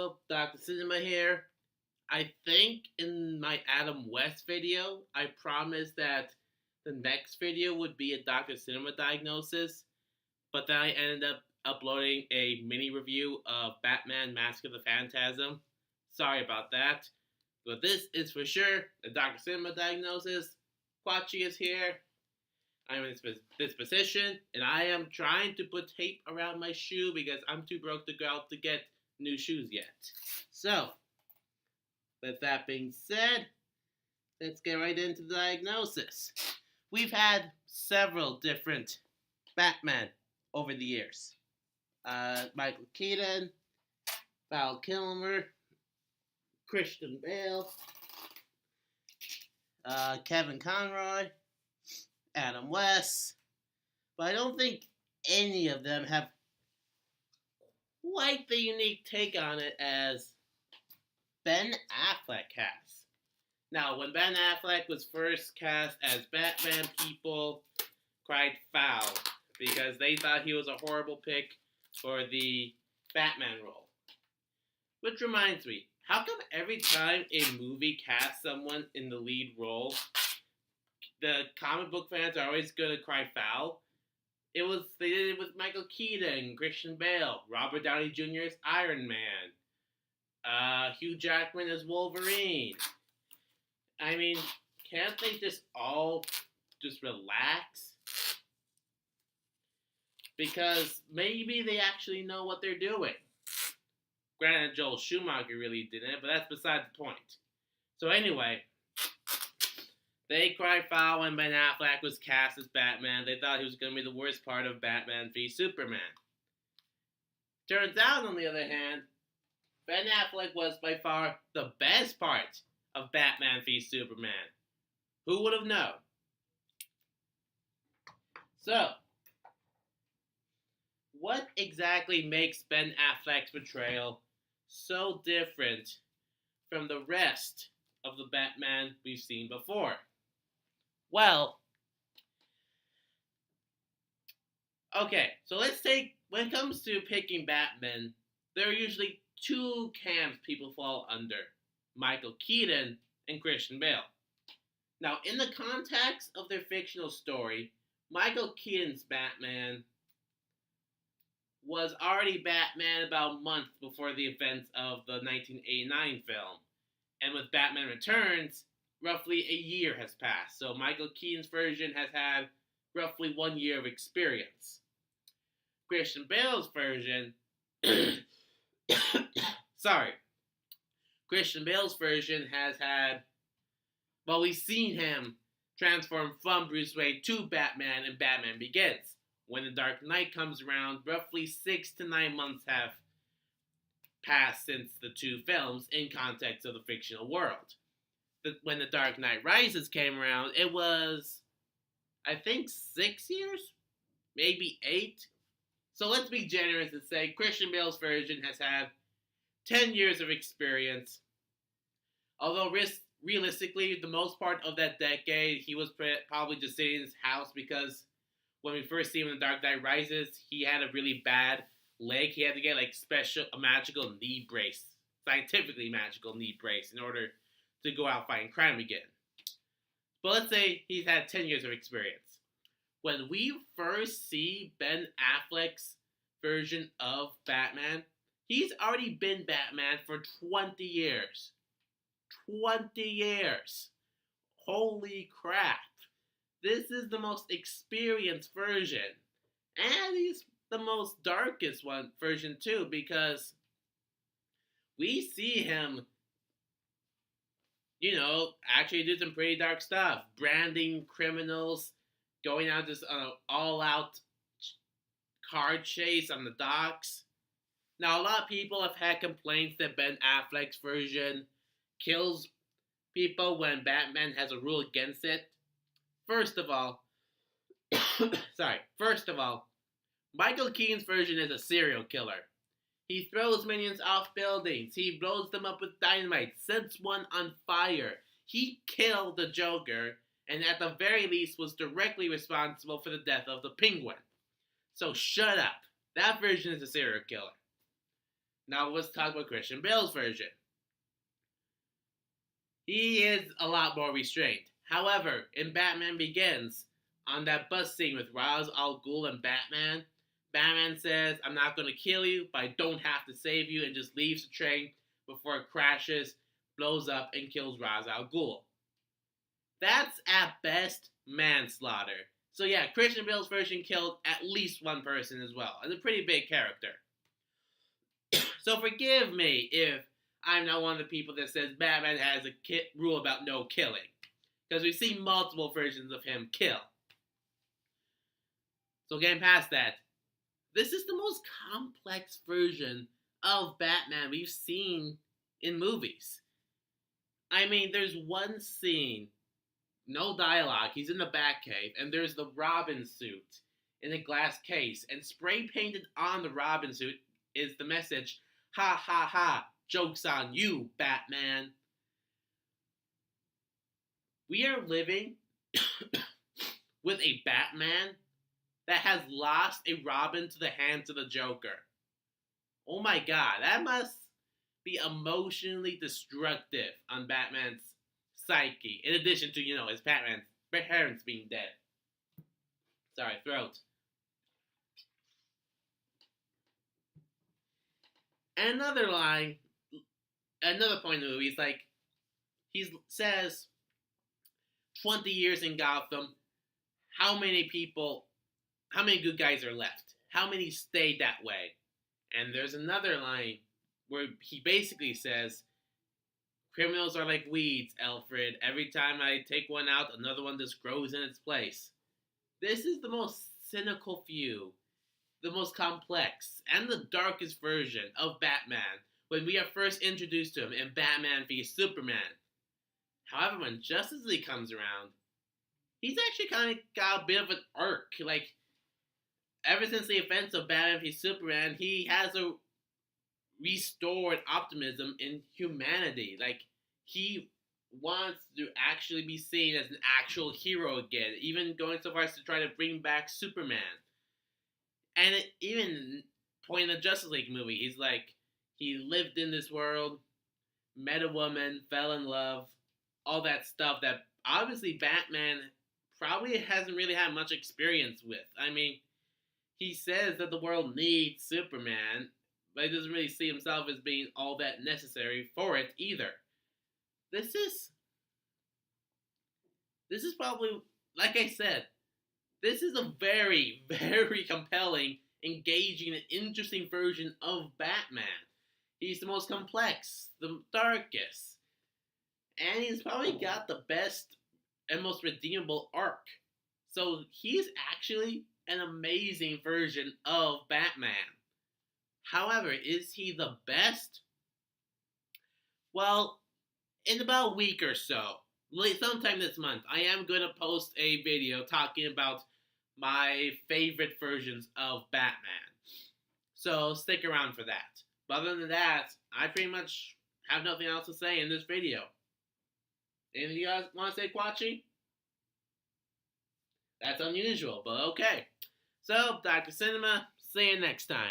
Hello, Dr. Cinema here. I think in my Adam West video, I promised that the next video would be a Dr. Cinema diagnosis, but then I ended up uploading a mini review of Batman Mask of the Phantasm. Sorry about that. But this is for sure a Dr. Cinema diagnosis. Quachi is here. I'm in this position, and I am trying to put tape around my shoe because I'm too broke to go out to get new shoes yet. So, with that being said, let's get right into the diagnosis. We've had several different Batman over the years. Michael Keaton, Val Kilmer, Christian Bale, Kevin Conroy, Adam West, but I don't think any of them have quite the unique take on it as Ben Affleck has. Now, when Ben Affleck was first cast as Batman, people cried foul because they thought he was a horrible pick for the Batman role. Which reminds me, how come every time a movie casts someone in the lead role, the comic book fans are always going to cry foul? They did it with Michael Keaton, Christian Bale, Robert Downey Jr. as Iron Man, Hugh Jackman as Wolverine. I mean, can't they just all just relax? Because maybe they actually know what they're doing. Granted, Joel Schumacher really didn't, but that's beside the point. So anyway, they cried foul when Ben Affleck was cast as Batman. They thought he was going to be the worst part of Batman v Superman. Turns out, on the other hand, Ben Affleck was by far the best part of Batman v Superman. Who would have known? So, what exactly makes Ben Affleck's portrayal so different from the rest of the Batman we've seen before? Well, okay, so let's take, when it comes to picking Batman, there are usually two camps people fall under: Michael Keaton and Christian Bale. Now, in the context of their fictional story, Michael Keaton's Batman was already Batman about a month before the events of the 1989 film. And with Batman Returns, roughly a year has passed. So Michael Keaton's version has had roughly 1 year of experience. Christian Bale's version Christian Bale's version has had, well, we've seen him transform from Bruce Wayne to Batman in Batman Begins. When The Dark Knight comes around, roughly 6 to 9 months have passed since the two films in context of the fictional world. When The Dark Knight Rises came around, it was, I think, 6 years? Maybe 8? So let's be generous and say Christian Bale's version has had 10 years of experience. Although realistically, the most part of that decade, he was probably just sitting in his house because when we first see him in The Dark Knight Rises, he had a really bad leg. He had to get a magical knee brace, scientifically magical knee brace, in order to go out fighting crime again. But let's say he's had 10 years of experience. When we first see Ben Affleck's version of Batman, he's already been Batman for 20 years. 20 years. Holy crap. This is the most experienced version. And he's the most darkest version too, because we see him, actually do some pretty dark stuff. Branding criminals, going out just on an all-out car chase on the docks. Now, a lot of people have had complaints that Ben Affleck's version kills people when Batman has a rule against it. First of all, Michael Keaton's version is a serial killer. He throws minions off buildings. He blows them up with dynamite, sets one on fire. He killed the Joker, and at the very least was directly responsible for the death of the Penguin. So shut up. That version is a serial killer. Now let's talk about Christian Bale's version. He is a lot more restrained. However, in Batman Begins, on that bus scene with Ra's al Ghul and Batman, Batman says, I'm not going to kill you, but I don't have to save you, and just leaves the train before it crashes, blows up, and kills Ra's al Ghul. That's at best manslaughter. So yeah, Christian Bale's version killed at least one person as well. It's a pretty big character. So forgive me if I'm not one of the people that says Batman has a rule about no killing. Because we've seen multiple versions of him kill. So getting past that, this is the most complex version of Batman we've seen in movies. I mean, there's one scene, no dialogue, he's in the Batcave, and there's the Robin suit in a glass case, and spray painted on the Robin suit is the message, ha ha ha, joke's on you, Batman. We are living with a Batman that has lost a Robin to the hands of the Joker. Oh my god, that must be emotionally destructive on Batman's psyche. In addition to, his Batman's parents being dead. Sorry, throat. And another line, another point in the movie is like, he says, 20 years in Gotham, how many good guys are left? How many stayed that way? And there's another line where he basically says, criminals are like weeds, Alfred. Every time I take one out, another one just grows in its place. This is the most cynical view, the most complex, and the darkest version of Batman when we are first introduced to him in Batman v Superman. However, when Justice League comes around, he's actually kind of got a bit of an arc. Like, ever since the events of Batman v Superman, he has a restored optimism in humanity. Like, he wants to actually be seen as an actual hero again, even going so far as to try to bring back Superman. And even point in the Justice League movie, he's like, he lived in this world, met a woman, fell in love, all that stuff that obviously Batman probably hasn't really had much experience with. I mean, he says that the world needs Superman, but he doesn't really see himself as being all that necessary for it either. This is probably, like I said, this is a very, very compelling, engaging, and interesting version of Batman. He's the most complex, the darkest, and he's probably got the best and most redeemable arc. So he's actually an amazing version of Batman. However, is he the best? Well, in about a week or so, sometime this month, I am going to post a video talking about my favorite versions of Batman. So stick around for that. But other than that, I pretty much have nothing else to say in this video. Anything you guys want to say, Quachi? That's unusual, but okay. So, Dr. Cinema, see you next time.